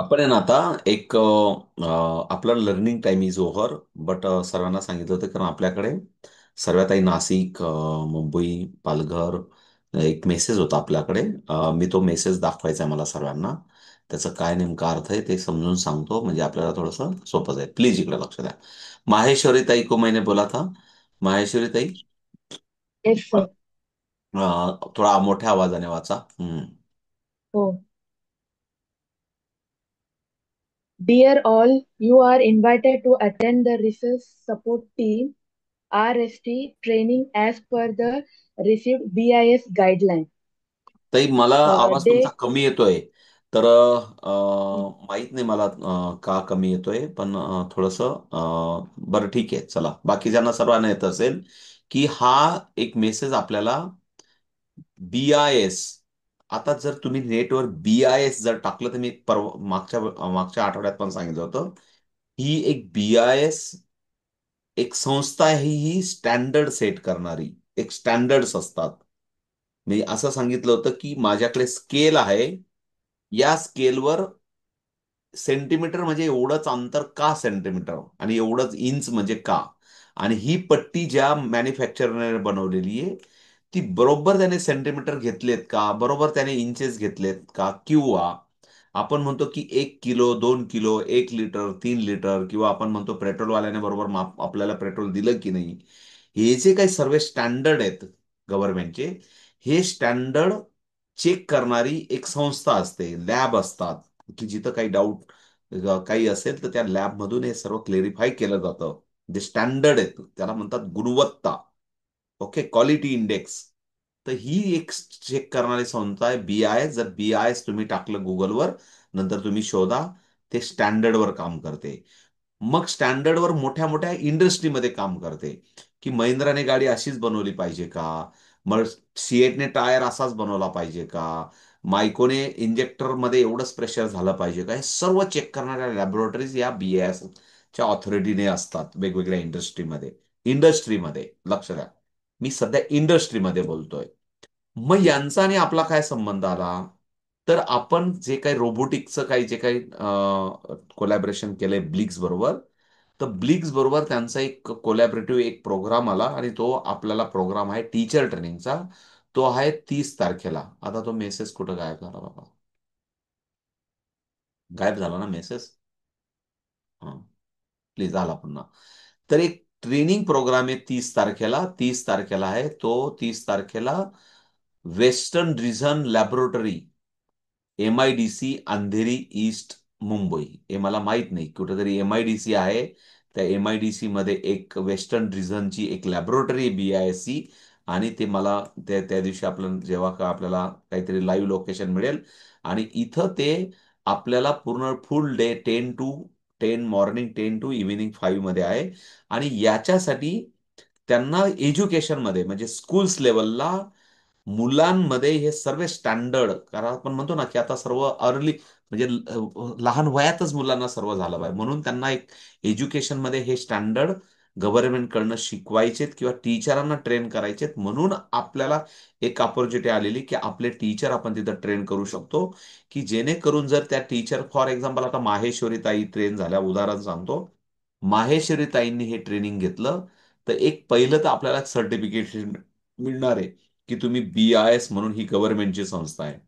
आपण आहे ना आता एक आपलं learning time is over but सर्वांना सांगितलं होतं कारण आपल्याकडे सर्वात काही नाशिक, मुंबई, पालघर एक मेसेज होता आपल्याकडे. मी तो मेसेज दाखवायचा आहे मला सर्वांना. त्याचं काय नेमका अर्थ आहे ते समजून सांगतो म्हणजे आपल्याला थोडंसं सोपं जाईल. प्लीज इकडे लक्ष द्या. माहेश्वरी ताई को मैंने बोला था. माहेश्वरी ताई, येस सर. थोडा मोठ्या आवाजाने वाचा. हो. Dear all, you are invited to attend the research support team RST training as per the received BIS guideline. ताई, मला आवाज तुमचा डेट. कमी येतोय. तर माहित नाही मला का कमी येतोय, पण थोडंसं बरं ठीक आहे, चला बाकीच्यांना सर्वांना येत असेल की हा एक मेसेज आपल्याला BIS. आता जर तुम्ही नेटवर BIS जर टाकलं तर मी मागच्या मागच्या आठवड्यात पण सांगितलं होतं. ही एक BIS एक संस्था आहे, ही स्टँडर्ड सेट करणारी. एक स्टँडर्ड्स असतात. मी असं सांगितलं होतं की माझ्याकडे स्केल आहे. या स्केलवर सेंटीमीटर म्हणजे एवढंच अंतर का सेंटीमीटर आणि एवढंच इंच म्हणजे का. आणि ही पट्टी ज्या मॅन्युफॅक्चरने बनवलेली आहे ती बरोबर त्याने सेंटीमीटर घेतलेत का, बरोबर त्याने इंचेस घेतलेत का, किंवा आपण म्हणतो की 1 किलो, 2 किलो, 1 लिटर, 3 लिटर, किंवा आपण म्हणतो पेट्रोलवाल्याने बरोबर माप आपल्याला पेट्रोल दिलं की नाही. हे जे काही सर्व स्टँडर्ड आहेत गव्हर्नमेंटचे, हे स्टँडर्ड चेक करणारी एक संस्था असते, लॅब असतात, की जिथं काही डाऊट काही असेल तर त्या लॅबमधून हे सर्व क्लेरिफाय केलं जातं. जे स्टँडर्ड आहेत त्याला म्हणतात गुणवत्ता. Okay, quality index. तर ही एक चेक करणारी संस्था आहे BIS. जर BIS तुम्ही टाकलं गुगलवर, नंतर तुम्ही शोधा. ते स्टँडर्डवर काम करते. मग स्टँडर्डवर मोठ्या मोठ्या इंडस्ट्रीमध्ये काम करते, की महिंद्राने गाडी अशीच बनवली पाहिजे का, मग सिएटने टायर असाच बनवला पाहिजे का, मायकोने इंजेक्टरमध्ये एवढंच प्रेशर झालं पाहिजे का. हे सर्व चेक करणाऱ्या लॅबोरेटरीज या BISच्या ऑथॉरिटीने असतात वेगवेगळ्या इंडस्ट्रीमध्ये. इंडस्ट्रीमध्ये लक्ष द्या, मी सध्या इंडस्ट्रीमध्ये बोलतोय. मग यांचा आणि आपला काय संबंध आला. तर आपण जे काही रोबोटिक्सचं काही जे काही कोलॅबरेशन केलंय ब्लिक्स बरोबर. तर ब्लिक्स बरोबर त्यांचा एक कोलॅबरेटिव्ह एक प्रोग्राम आला आणि तो आपल्याला प्रोग्राम आहे टीचर ट्रेनिंगचा. तो आहे 30 तारखेला. आता तो मेसेज कुठं गायब झाला बाबा. गायब झाला ना मेसेज. हा, प्लीज आला पुन्हा. तर एक ट्रेनिंग प्रोग्राम आहे 30 तारखेला. 30 तारखेला आहे तो. 30 तारखेला western reason laboratory, MIDC Andheri east Mumbai. हे मला माहित नाही, कुठेतरी MIDC आहे. त्या MIDC मध्ये एक वेस्टर्न रिजनची एक लॅबोरेटरी BISC. आणि ते मला त्या त्या दिवशी आपलं जेव्हा का आपल्याला काहीतरी लाईव्ह लोकेशन मिळेल. आणि इथं ते आपल्याला पूर्ण फुल day 10 to 10, morning 10 to evening 5 मध्ये आहे. आणि याच्यासाठी त्यांना एज्युकेशनमध्ये म्हणजे स्कूल्स लेवलला मुलांमध्ये हे सर्व स्टँडर्ड, कारण आपण म्हणतो ना की आता सर्व अर्ली म्हणजे लहान वयातच मुलांना सर्व झालं पाहिजे, म्हणून त्यांना एक एज्युकेशनमध्ये हे स्टँडर्ड गव्हर्नमेंटकडनं शिकवायचेत किंवा टीचरांना ट्रेन करायचेत. म्हणून आपल्याला एक अपॉर्च्युनिटी आलेली की आपले टीचर आपण तिथं ट्रेन करू शकतो. की जेणेकरून जर त्या टीचर फॉर एक्झाम्पल आता माहेश्वरी ताई ट्रेन झाल्या, उदाहरण सांगतो. माहेश्वरी ताईंनी हे ट्रेनिंग घेतलं तर एक पहिलं तर आपल्याला सर्टिफिकेशन मिळणार आहे की तुम्ही BIS म्हणून ही गव्हर्नमेंटची संस्था आहे.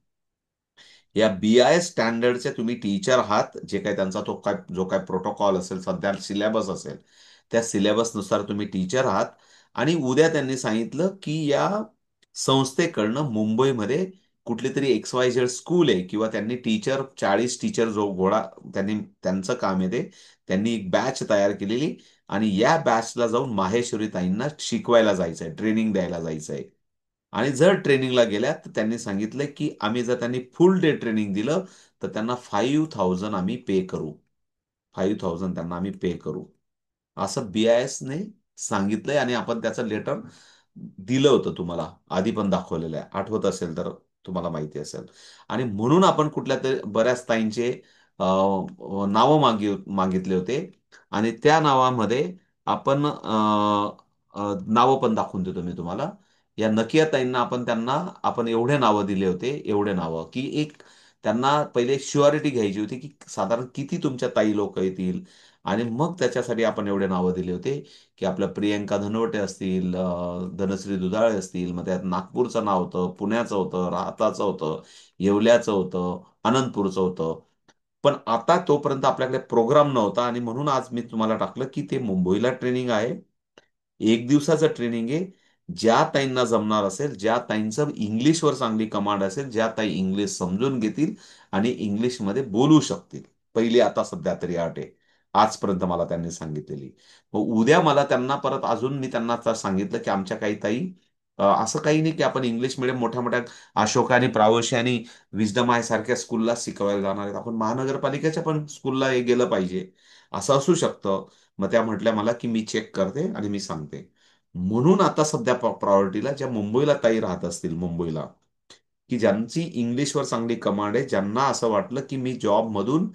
या BIS स्टँडर्डचे तुम्ही टीचर आहात. जे काही त्यांचा तो काय जो काय प्रोटोकॉल असेल, सध्या सिलेबस असेल, त्या सिलेबसनुसार तुम्ही टीचर आहात. आणि उद्या त्यांनी सांगितलं की या संस्थेकडनं मुंबईमध्ये कुठली तरी XYZ स्कूल आहे किंवा त्यांनी 40 टीचर जो घोडा त्यांनी त्यांचं काम आहे ते. त्यांनी एक बॅच तयार केलेली आणि या बॅचला जाऊन माहेश्वरी ताईंना शिकवायला जायचंय, ट्रेनिंग द्यायला जायचंय. आणि जर ट्रेनिंगला गेल्या तर त्यांनी सांगितलं की आम्ही जर त्यांनी फुल डे ट्रेनिंग दिलं तर त्यांना 5,000 आम्ही पे करू. 5,000 त्यांना आम्ही पे करू. असं BISने सांगितलंय आणि आपण त्याचं लेटर दिलं होतं तुम्हाला. आधी पण दाखवलेलं आहे, आठवत असेल तर तुम्हाला माहिती असेल. आणि म्हणून आपण कुठल्या तरी बऱ्याच ताईंचे नावं मागितले होते. आणि त्या नावामध्ये आपण नावं पण दाखवून देतो मी तुम्हाला. या नकिया ताईंना आपण त्यांना आपण एवढे नावं दिले होते, एवढे नावं की एक त्यांना पहिले शुअरिटी घ्यायची होती की साधारण किती तुमच्या ताई लोक येतील. आणि मग त्याच्यासाठी आपण एवढे नावं दिले होते की आपल्या प्रियंका धनवटे असतील, धनश्री दुधाळे असतील, मग त्यात नागपूरचं नाव होतं, पुण्याचं होतं, राहताचं होतं, येवल्याचं होतं, अनंतपूरचं होतं. पण आता तोपर्यंत आपल्याकडे प्रोग्राम नव्हता आणि म्हणून आज मी तुम्हाला टाकलं की ते मुंबईला ट्रेनिंग आहे. एक दिवसाचं ट्रेनिंग आहे. ज्या ताईंना जमणार असेल, ज्या ताईंचं इंग्लिशवर चांगली कमांड असेल, ज्या ताई इंग्लिश समजून घेतील आणि इंग्लिशमध्ये बोलू शकतील, पहिली आता सध्या तरी अट आहे. आजपर्यंत मला त्यांनी सांगितलेली. मग उद्या मला त्यांना परत अजून मी त्यांना आता सांगितलं की आमच्या काही ताई, असं काही नाही की आपण इंग्लिश मिडियम मोठ्या मोठ्या अशोका आणि प्रावशी आणि विजडम आहे सारख्या स्कूलला शिकवायला जाणार आहेत, आपण महानगरपालिकेच्या पण स्कूलला हे गेलं पाहिजे, असं असू शकतं. मग त्या म्हटल्या मला की मी चेक करते आणि मी सांगते. म्हणून आता सध्या प्रायोरिटीला ज्या मुंबईला ताई राहत असतील मुंबईला, की ज्यांची इंग्लिशवर चांगली कमांड आहे, ज्यांना असं वाटलं की मी जॉबमधून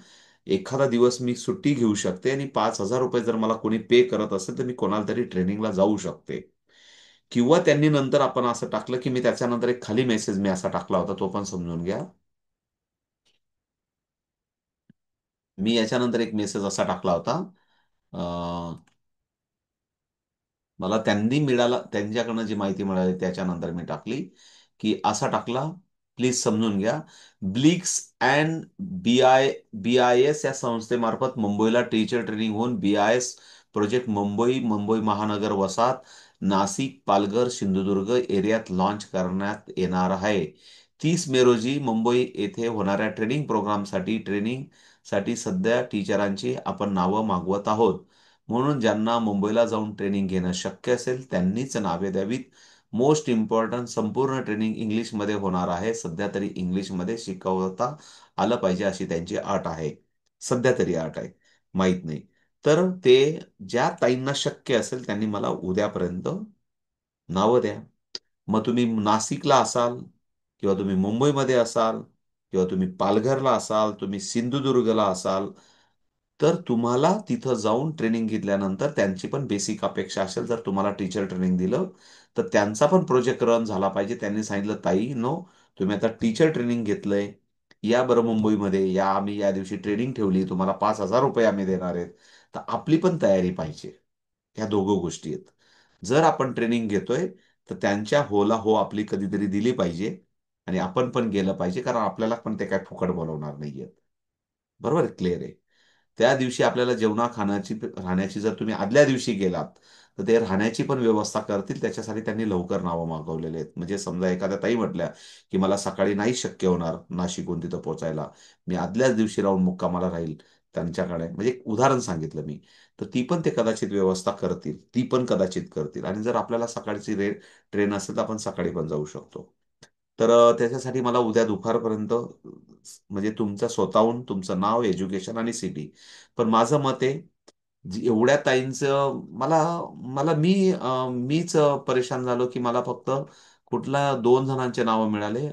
एखादा दिवस मी सुट्टी घेऊ शकते आणि ₹5,000 जर मला कोणी पे करत असेल तर मी कोणाला तरी ट्रेनिंगला जाऊ शकते. किंवा त्यांनी नंतर आपण असं टाकलं की मी त्याच्यानंतर एक खाली मेसेज मी असा टाकला होता, तो पण समजून घ्या. मी याच्यानंतर एक मेसेज असा टाकला होता. मला त्यांनी त्यांच्याकडनं जी माहिती मिळाली त्याच्यानंतर मी टाकली, की असा टाकला, प्लीज समजून घ्या. ब्लिक्स अँड बी आय एस या संस्थेमार्फत मुंबईला टीचर ट्रेनिंग होऊन BIS प्रोजेक्ट मुंबई, मुंबई महानगर वसाहत, नाशिक, पालघर, सिंधुदुर्ग एरियात लॉन्च करण्यात येणार आहे. 30 मे रोजी मुंबई येथे होणाऱ्या ट्रेनिंगसाठी सध्या टीचरांची आपण नावं मागवत आहोत. म्हणून ज्यांना मुंबईला जाऊन ट्रेनिंग घेणं शक्य असेल त्यांनीच नावे द्यावीत. मोस्ट इम्पॉर्टंट, संपूर्ण ट्रेनिंग इंग्लिशमध्ये होणार आहे. सध्या तरी इंग्लिशमध्ये शिकवता आलं पाहिजे अशी त्यांची अट आहे. सध्या तरी अट आहे, माहीत नाही. तर ते ज्या ताईंना शक्य असेल त्यांनी मला उद्यापर्यंत नावं द्या. मग तुम्ही नाशिकला असाल, किंवा तुम्ही मुंबईमध्ये असाल, किंवा तुम्ही पालघरला असाल, तुम्ही सिंधुदुर्गला असाल, तर तुम्हाला तिथं जाऊन ट्रेनिंग घेतल्यानंतर त्यांची पण बेसिक अपेक्षा असेल. जर तुम्हाला टीचर ट्रेनिंग दिलं तर त्यांचा पण प्रोजेक्ट रन झाला पाहिजे. त्यांनी सांगितलं, ताई नो, तुम्ही आता टीचर ट्रेनिंग घेतलंय, या बरं मुंबईमध्ये या, आम्ही या दिवशी ट्रेनिंग ठेवली, तुम्हाला ₹5,000 आम्ही देणार आहेत. तर आपली पण तयारी पाहिजे. ह्या दोघं गोष्टी आहेत. जर आपण ट्रेनिंग घेतोय तर त्यांच्या होला हो आपली कधीतरी दिली पाहिजे आणि आपण पण गेलं पाहिजे, कारण आपल्याला पण ते काय फुकट बोलवणार नाहीयेत. बरोबर, क्लिअर आहे. त्या दिवशी आपल्याला जेवणा खाण्याची राहण्याची जर तुम्ही आदल्या दिवशी गेलात तर ते राहण्याची पण व्यवस्था करतील. त्याच्यासाठी त्यांनी लवकर नावं मागवलेले आहेत. म्हणजे समजा एखाद्या ताई म्हटल्या की मला सकाळी नाही शक्य होणार नाशिकहून तिथं पोहोचायला, मी आदल्याच दिवशी राहून मुक्कामाला राहील त्यांच्याकडे, म्हणजे एक उदाहरण सांगितलं मी, तर ती पण ते कदाचित व्यवस्था करतील, ती पण कदाचित करतील. आणि जर आपल्याला सकाळची ट्रेन असेल तर आपण सकाळी पण जाऊ शकतो. तर त्याच्यासाठी मला उद्या दुपारपर्यंत, म्हणजे तुमचं स्वतःहून तुमचं नाव, एज्युकेशन आणि सिटी. पण माझं मत आहे, एवढ्या ताईंचं मला मला मीच परेशान झालो की मला फक्त कुठला 2 जणांचे नावं मिळाले.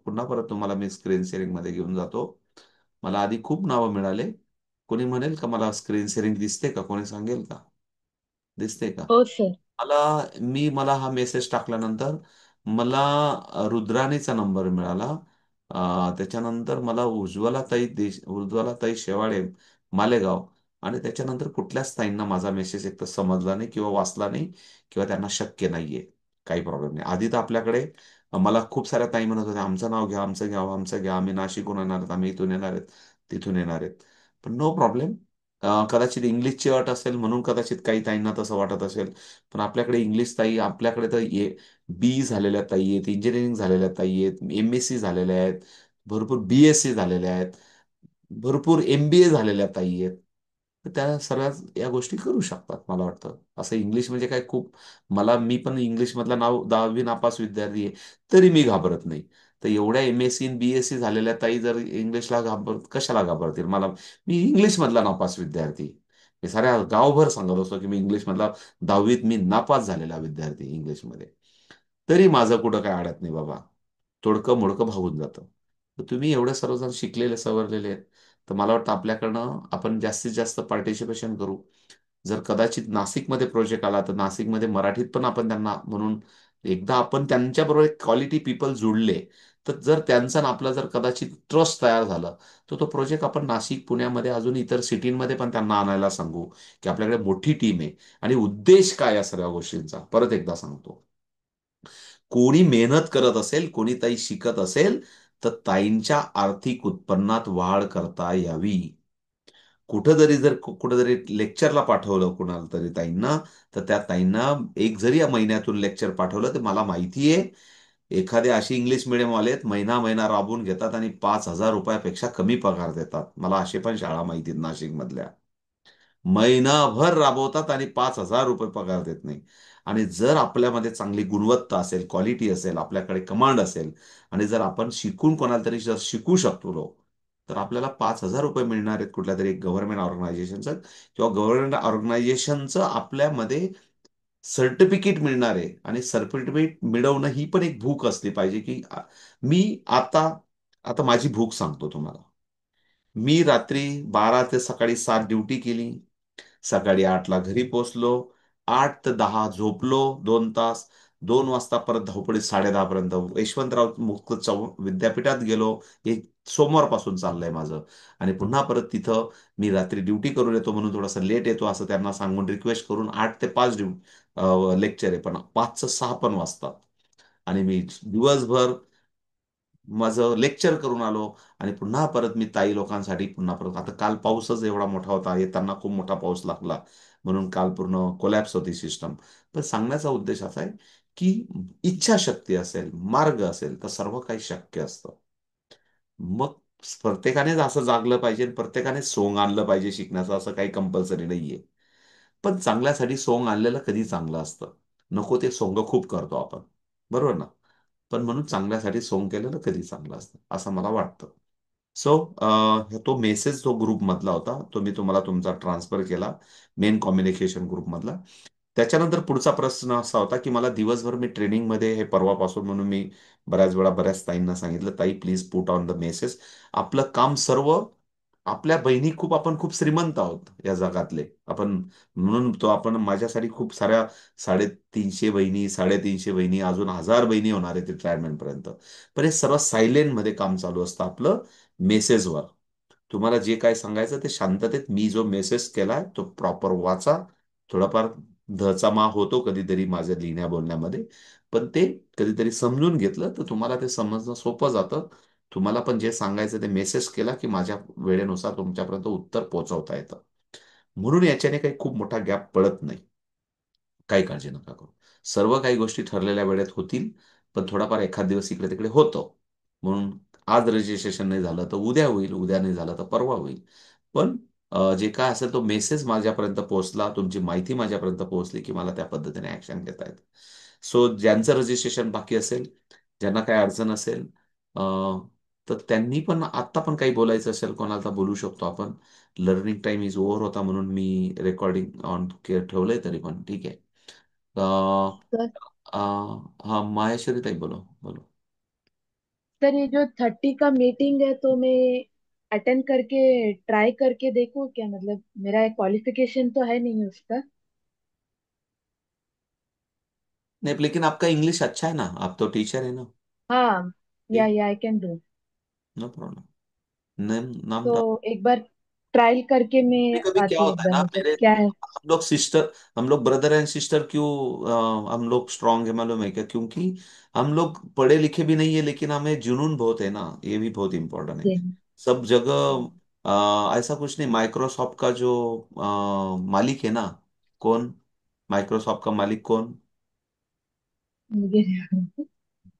पुन्हा परत तुम्हाला मी स्क्रीन शेअरिंग मध्ये घेऊन जातो. मला आधी खूप नावं मिळाले. कोणी म्हणेल का मला स्क्रीन शेअरिंग दिसते का? कोणी सांगेल का? दिसते का? हो सर. मला मला हा मेसेज टाकल्यानंतर मला रुद्राणीचा नंबर मिळाला. त्याच्यानंतर मला उज्ज्वला ताई शेवाळे, मालेगाव. आणि त्याच्यानंतर कुठल्याच ताईंना माझा मेसेज एक तर समजला नाही किंवा वाचला नाही, किंवा त्यांना शक्य नाहीये. काही प्रॉब्लेम नाही. आधी तर आपल्याकडे मला खूप साऱ्या ताई म्हणत होत्या, आमचं नाव घ्या, आमचं घ्या, आमचं घ्या, आम्ही नाशिकहून येणार आहेत, आम्ही इथून येणार आहेत, तिथून येणार आहेत. पण नो प्रॉब्लेम. कदाचित इंग्लिशची अट असेल म्हणून कदाचित काही ताईंना तसं वाटत असेल. पण आपल्याकडे इंग्लिश ताई, आपल्याकडे तर बी झालेल्या ताई आहेत, इंजिनिअरिंग झालेल्या ताई आहेत, MSc झालेल्या आहेत, भरपूर BSc झालेल्या आहेत, भरपूर MBA झालेल्या ताई आहेत. तर त्या सगळ्या या गोष्टी करू शकतात मला वाटतं. असं इंग्लिश म्हणजे काय खूप, मी पण इंग्लिशमधला 10वी नापास विद्यार्थी आहे, तरी मी घाबरत नाही. तर एवढ्या MSc आणि BSc झालेल्या ताई जर इंग्लिशला कशाला घाबरतील मला? मी इंग्लिशमधला नापास विद्यार्थी. मी साऱ्या गावभर सांगत असतो की मी इंग्लिशमधला 10वीत मी नापास झालेला विद्यार्थी इंग्लिशमध्ये. तरी माझं कुठं काय अडत नाही बाबा. तोडकं मोडकं भावून जातं. तर तुम्ही एवढे सर्वजण शिकलेले सवरलेले आहेत, तर मला वाटतं आपल्याकडनं आपण जास्तीत जास्त पार्टिसिपेशन करू. जर कदाचित नाशिकमध्ये प्रोजेक्ट आला तर नाशिकमध्ये मराठीत पण आपण त्यांना म्हणून एकदा आपण त्यांच्याबरोबर एक क्वालिटी पीपल जुळले, तर जर त्यांचा आणि आपला जर कदाचित ट्रस्ट तयार झाला, तर तो प्रोजेक्ट आपण नाशिक, पुण्यामध्ये, अजून इतर सिटींमध्ये पण त्यांना आणायला सांगू की आपल्याकडे मोठी टीम आहे. आणि उद्देश काय या सर्व गोष्टींचा परत एकदा सांगतो. कोणी मेहनत करत असेल, कोणी ताई शिकत असेल, तर ताईंच्या आर्थिक उत्पन्नात वाढ करता यावी. कुठंतरी जर कुठंतरी लेक्चरला पाठवलं कुणाला तरी ताईंना, तर त्या ताईंना एक जरी या महिन्यातून लेक्चर पाठवलं, तर मला माहिती आहे एखादे असे इंग्लिश मिडियम वाले आहेत, महिना महिना राबवून घेतात आणि 5,000 रुपयापेक्षा कमी पगार देतात. मला असे पण शाळा माहिती आहेत नाशिक मधल्या. महिनाभर राबवतात आणि 5,000 रुपये पगार देत नाही. आणि जर आपल्यामध्ये चांगली गुणवत्ता असेल, क्वालिटी असेल, आपल्याकडे कमांड असेल, आणि जर आपण शिकून कोणाला तरी जर शिकू शकतो, तर आपल्याला 5,000 रुपये मिळणार आहेत कुठल्या तरी गव्हर्नमेंट ऑर्गनायझेशनचं, किंवा गव्हर्नमेंट ऑर्गनायझेशनचं आपल्यामध्ये सर्टिफिकेट मिळणार आहे. आणि सर्टिफिकेट मिळवणं ही पण एक भूक असली पाहिजे, की मी आता आता माझी भूक सांगतो तुम्हाला. मी रात्री 12 ते सकाळी 7 ड्युटी केली. सकाळी 8ला घरी पोहोचलो. 8 ते 10 झोपलो 2 तास. 2 वाजता परत धावपळीत 10:30 पर्यंत यशवंतराव मुक्त विद्यापीठात गेलो. हे सोमवारपासून चाललंय माझं. आणि पुन्हा परत तिथं मी रात्री ड्युटी करून येतो म्हणून थोडासा लेट येतो असं त्यांना सांगून रिक्वेस्ट करून 8 ते 5 लेक्चर आहे, पण 5चं 6 पण वाजतात. आणि मी दिवसभर माझं लेक्चर करून आलो. आणि पुन्हा परत मी ताई लोकांसाठी पुन्हा परत, आता काल पाऊसच एवढा मोठा होता, येताना खूप मोठा पाऊस लागला, म्हणून काल पूर्ण कोलॅप्स होती सिस्टम. पण सांगण्याचा उद्देश असा आहे की इच्छाशक्ती असेल, मार्ग असेल, तर सर्व काही शक्य असतं. मग प्रत्येकानेच असं जागलं पाहिजे, प्रत्येकाने सोंग आणलं पाहिजे शिकण्याचं, असं काही कंपल्सरी नाहीये. पण चांगल्यासाठी सोंग आणलेलं कधी चांगलं असतं. नको ते सोंग खूप करतो आपण, बरोबर ना? पण म्हणून चांगल्यासाठी सोंग केलेलं कधी चांगलं असतं असं मला वाटतं. सो तो मेसेज जो ग्रुप मधला होता, तो मी तुम्हाला तुमचा ट्रान्सफर केला, मेन कम्युनिकेशन ग्रुप मधला. त्याच्यानंतर पुढचा प्रश्न असा होता की मला दिवसभर मी ट्रेनिंगमध्ये हे परवापासून, म्हणून मी बऱ्याच वेळा बऱ्याच ताईंना सांगितलं, ताई please put on the message. आपलं काम सर्व, आपल्या बहिणी खूप, आपण खूप श्रीमंत आहोत या जगातले आपण. म्हणून तो आपण माझ्यासाठी खूप साऱ्या 350 बहिणी, 350 बहिणी, अजून 1,000 बहिणी होणार आहेत रिटायरमेंट पर्यंत. पण हे सर्व सायलेंट मध्ये काम चालू असतं आपलं, मेसेजवर. तुम्हाला जे काय सांगायचं ते शांततेत, मी जो मेसेज केलाय तो प्रॉपर वाचा. थोडाफार धचामा होतो कधीतरी माझ्या लिहिण्या बोलण्यामध्ये, पण ते कधीतरी समजून घेतलं तर तुम्हाला ते समजणं सोपं जातं. तुम्हाला पण जे सांगायचं ते मेसेज केला की माझ्या वेळेनुसार तुमच्यापर्यंत उत्तर पोहोचवता येतं. म्हणून याच्याने काही खूप मोठा गॅप पडत नाही. काही काळजी नका करू. सर्व काही गोष्टी ठरलेल्या वेळेत होतील. पण थोडाफार एखाद दिवस इकडे तिकडे होतं. म्हणून आज रजिस्ट्रेशन नाही झालं तर उद्या होईल, उद्या नाही झालं तर परवा होईल. पण जे काय असेल तो मेसेज माझ्यापर्यंत पोहोचला, तुमची माहिती माझ्यापर्यंत पोहोचली, की मला त्या पद्धतीने ऍक्शन घेता येतं. सो ज्यांचं रजिस्ट्रेशन बाकी असेल, ज्यांना काही अडचण असेल, अ, तर त्यांनी पण आत्ता पण काही बोलायचं असेल कोणाला तर बोलू शकतो आपण. लर्निंग टाइम इज ओव्हर होता म्हणून मी रेकॉर्डिंग ऑन ठेवलंय, तरी पण ठीक आहे. अ, सर अ, हा माहेश्वरी ताई, बोलो बोलो. सर ये जो 30 का मीटिंग है तो मैं अटेंड करके ट्राई करके देखूं क्या, मतलब मेरा क्वालिफिकेशन तो है नहीं उसका। नहीं, लेकिन आपका इंग्लिश अच्छा है ना, आप तो टीचर है ना? हाँ, ठीक, या I can do. No problem. नाम नाम तो एक बार ट्रायल करके कभी मैं कभी क्या आती हूँ एक होता है बार, ना, मतलब मेरे क्या है। हम लोग सिस्टर, हम लोग ब्रदर एंड सिस्टर क्यों हम लोग स्ट्रांग है मालूम है क्या? क्योंकि हम लोग पढ़े लिखे भी नहीं है, लेकिन हमें जुनून बहुत है ना, ये भी बहुत इंपॉर्टेंट है। जी। सब जगह ऐसा कुछ नहीं। माइक्रोसॉफ्ट का जो मालिक है ना, कौन? माइक्रोसॉफ्ट का मालिक कौन? मुझे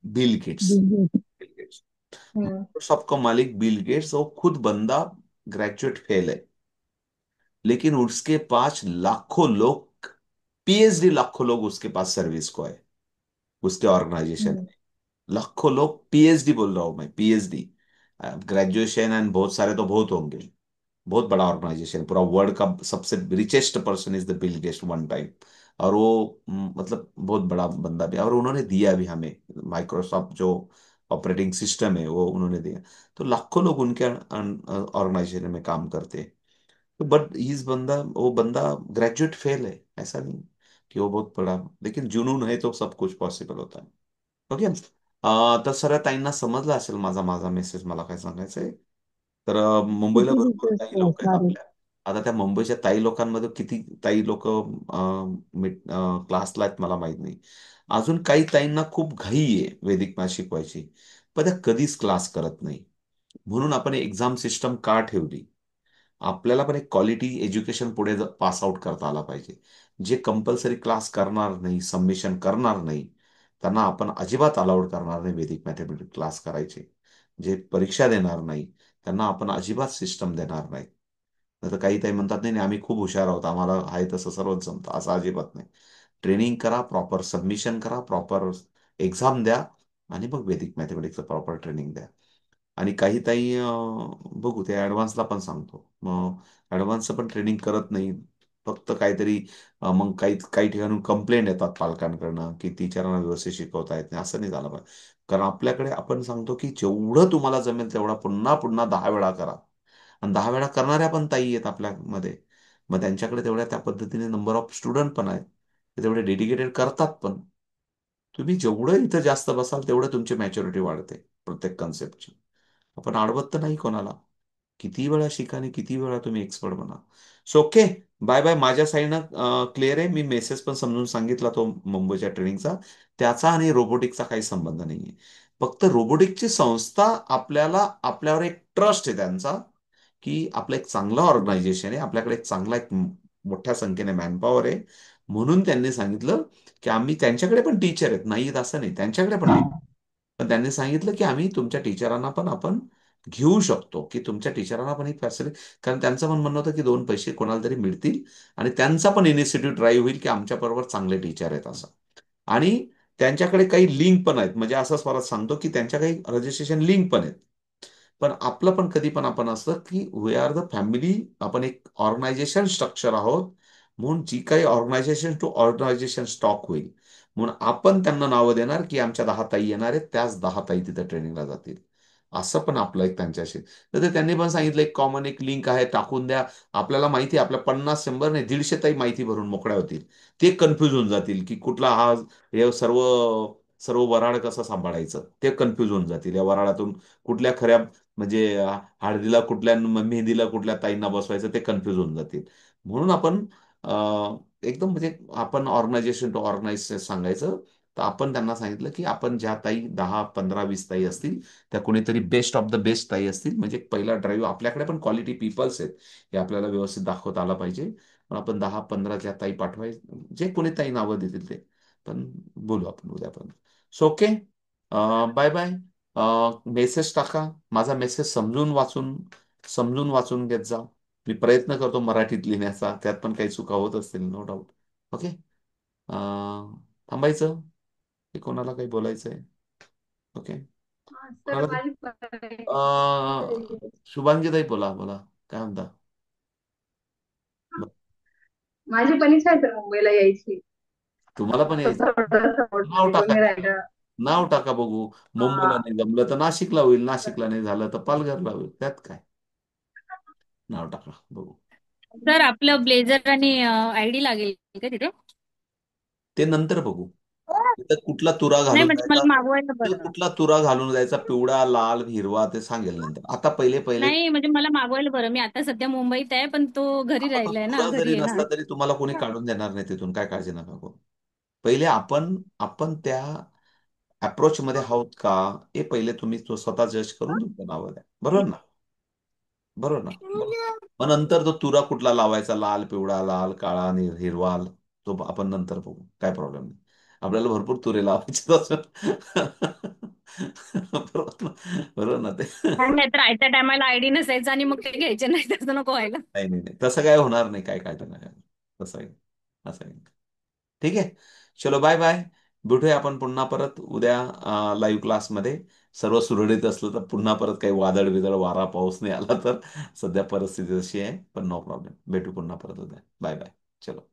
बिल गेट्स। जी। Bill Gates. हाँ। माइक्रोसॉफ्ट का मालिक बिल गेट्स, वो खुद बंदा ग्रेजुएट फेल है, लेकिन उसके पास लाखों लोग, पीएचडी, लाखों लोग उसके पास सर्विस को है, उसके ऑर्गेनाइजेशन हम्म। में। लाखों लोग, पीएचडी बोल रहा हूं मैं, पीएचडी। ग्रेजुएशन एंड बहुत सारे तो बहुत होंगे। बहुत बड़ा ऑर्गेनाइजेशन, पूरा वर्ल्ड का सबसे richest person is the Bill Gates one time. और वो मतलब बहुत बड़ा बंदा भी है, और उन्होंने दिया भी हमें माइक्रोसॉफ्ट जो ऑपरेटिंग सिस्टम है वो उन्होंने दिया। तो लाखों लोग उनके ऑर्गेनाइजेशन में काम करते हैं। बट इस बंदा, वो बंदा ग्रेजुएट फेल है, ऐसा नहीं। कि वो बहुत बड़ा, लेकिन जुनून है तो सब कुछ पॉसिबल होता है. ओके. तर सगळ्या ताईंना समजला असेल माझा माझा मेसेज, मला काय सांगायचंय. तर मुंबईला किती भरपूर टीचर्स ताई लोक आहेत सॉरी. आपल्या. आता त्या मुंबईच्या ताई लोकांमध्ये किती ताई लोक क्लासला आहेत मला माहित नाही. अजून काही ताईंना खूप घाई आहे वैदिक मॅथ शिकवायची, पण त्या कधीच क्लास करत नाही. म्हणून आपण एक्झाम सिस्टम का ठेवली? आपल्याला पण एक क्वालिटी एज्युकेशन पुढे पास आउट करता आला पाहिजे. जे कंपल्सरी क्लास करणार नाही, सबमिशन करणार नाही, त्यांना आपण अजिबात अलाउड करणार नाही वैदिक मॅथमॅटिक्स क्लास करायचे. जे परीक्षा देणार नाही, त्यांना आपण अजिबात सिस्टम देणार नाही. नाही तर काही ताई म्हणतात, नाही नाही, आम्ही खूप हुशार आहोत, आम्हाला आहे तसं सर्वच जमतं. असं अजिबात नाही. ट्रेनिंग करा, प्रॉपर सबमिशन करा, प्रॉपर एक्झाम द्या, आणि मग वैदिक मॅथमॅटिक्सचं प्रॉपर ट्रेनिंग द्या. आणि काही ताई बघू ते ॲडव्हान्सला पण सांगतो, मग ॲडव्हान्सचं पण ट्रेनिंग करत नाही. फक्त काहीतरी मग काही काही ठिकाणी कंप्लेंट येतात पालकांकडनं की टीचरांना व्यवस्थित शिकवता येत नाही. असं नाही झालं पाहिजे. कारण आपल्याकडे आपण सांगतो की जेवढं तुम्हाला जमेल तेवढा पुन्हा पुन्हा 10 वेळा करा. आणि 10 वेळा करणाऱ्या पण ताई आहेत आपल्यामध्ये. मग त्यांच्याकडे तेवढ्या त्या पद्धतीने नंबर ऑफ स्टुडंट पण आहेत, ते तेवढे डेडिकेटेड करतात पण. तुम्ही जेवढं इथं जास्त बसाल तेवढं तुमची मॅच्युरिटी वाढते प्रत्येक कन्सेप्टची. आपण अडवत तर नाही कोणाला. किती वेळा शिका आणि किती वेळा तुम्ही एक्सपर्ट बना. So okay. Bye bye. माझ्या साईडनं क्लिअर आहे. मी मेसेज पण समजून सांगितला तो मुंबईच्या ट्रेनिंगचा. त्याचा आणि रोबोटिकचा काही संबंध नाहीये. फक्त रोबोटिकची संस्था आपल्याला, आपल्यावर एक ट्रस्ट आहे त्यांचा, की आपलं एक चांगलं ऑर्गनायझेशन आहे, आपल्याकडे एक चांगला एक मोठ्या संख्येने मॅनपॉवर आहे. म्हणून त्यांनी सांगितलं की आम्ही, त्यांच्याकडे पण टीचर आहेत, नाही आहेत असं नाही, त्यांच्याकडे पण टीचर. पण त्यांनी सांगितलं की आम्ही तुमच्या टीचरांना पण आपण घेऊ शकतो, की तुमच्या टीचरांना पण एक फॅसिलिटी. कारण त्यांचं पण म्हणणं होतं की 2 पैसे कोणाला तरी मिळतील, आणि त्यांचा पण इनिशिएटिव्ह ड्राईव्ह होईल की आमच्याबरोबर चांगले टीचर आहेत असं. आणि त्यांच्याकडे काही लिंक पण आहेत, म्हणजे असं स्वतः सांगतो की त्यांच्या काही रजिस्ट्रेशन लिंक पण आहेत. पण आपलं पण कधी पण आपण असतं की वी आर द फॅमिली, आपण एक ऑर्गनायझेशन स्ट्रक्चर आहोत. म्हणून जी काही ऑर्गनायझेशन टू ऑर्गनायझेशन स्टॉक होईल, म्हणून आपण त्यांना नावं देणार की आमच्या 10 ताई येणार आहेत, त्याच 10 ताई तिथे ट्रेनिंगला जातील. असं पण आपलं एक त्यांच्याशी. तर ते त्यांनी पण सांगितलं एक कॉमन एक लिंक आहे, टाकून द्या. आपल्याला माहिती आहे, आपल्या 50 100 नाही 150 ताई माहिती भरून मोकळ्या होतील. ते कन्फ्यूज होऊन जातील की कुठला हा, हे सर्व सर्व वराड कसं सांभाळायचं, ते कन्फ्यूज होऊन जातील. या वराडातून कुठल्या खऱ्या, म्हणजे हळदीला कुठल्या मेहंदीला कुठल्या ताईंना बसवायचं, ते कन्फ्यूज होऊन जातील. म्हणून आपण एकदम म्हणजे आपण ऑर्गनायझेशन टू ऑर्गनाईज सांगायचं. तर आपण त्यांना सांगितलं की आपण ज्या ताई 10 15 20 ताई असतील, त्या कोणीतरी बेस्ट ऑफ द बेस्ट ताई असतील. म्हणजे पहिला ड्राईव्ह, आपल्याकडे पण क्वालिटी पीपल्स आहेत, हे आपल्याला व्यवस्थित दाखवता आलं पाहिजे. पण आपण 10 15 ज्या ताई पाठवायचे, जे कोणी ताई नावं देतील ते. पण बोलू आपण उद्या पण. So okay. Bye bye. Message टाका. माझा मेसेज समजून वाचून घेत जा. मी प्रयत्न करतो मराठीत लिहिण्याचा, त्यात पण काही चुका होत असतील, नो डाऊट. ओके. थांबायचं की कोणाला काही बोलायचं आहे? ओके. सर कोणाला काही- माझी परीक्षा शुभांगी ताई, बोला बोला, काय म्हणता? ब- माझी पण इच्छा आहे सर मुंबईला यायची. तुम्हाला पण पण यायचं? थोडंसं नाव मोटिवेट टाका नाही की. राहिलं. नाव टाका बघू. मुंबईला हा. नाही जमलं तर नाशिकला होईल, नाशिकला नाही झालं तर पालघरला होईल, त्यात काय. नाव टाका बघू. सर आपलं ब्लेझर आणि आयडी लागेल का तिथे? ते नंतर बघू. तिथं कुठला तुरा नाही घालून म्हणजे जायचा, मला मागवायला तो बरं. कुठला तुरा घालून जायचा, पिवळा लाल हिरवा, ते सांगेल नंतर. आता पहिले पहिले. नाही म्हणजे मला मागवायला बरं. मी आता सध्या मुंबईत आहे, पण तो घरी आता तो राहिलाय ना, तुरा घरी जरी आहे ना. नसला तरी तुम्हाला कोणी काढून देणार नाही तिथून, काय काळजी नका करू. पहिले आपण आपण त्या अप्रोच मध्ये आहोत का, हे पहिले तुम्ही तो स्वतः जज करून तुमचं नाव द्या. बरोबर ना? बरोबर ना? बरोबर. मग नंतर तो तुरा कुठला लावायचा, लाल पिवळा लाल काळा आणि हिरवा, तो आपण नंतर बघू, काय प्रॉब्लेम नाही. आपल्याला भरपूर तुरे लावायचे तसं. बरोबर ना? बरोबर ना ते. नाही तर आयत्या टायमाला आयडी नसायचं आणि मग ते घ्यायचे नाही, तसं नको व्हायला. नाही नाही नाही, तसं काय होणार नाही, काय काय नाही. तसं आहे. असं आहे. ठीक आहे. चलो बाय बाय. भेटूया आपण पुन्हा परत उद्या लाईव्ह क्लासमध्ये. सर्व सुरळीत असलं तर, पुन्हा परत काही वादळ बिदळ वारा पाऊस नाही आला तर. सध्या परिस्थिती अशी आहे, पण नो प्रॉब्लेम. भेटू पुन्हा परत उद्या. Bye bye. चलो.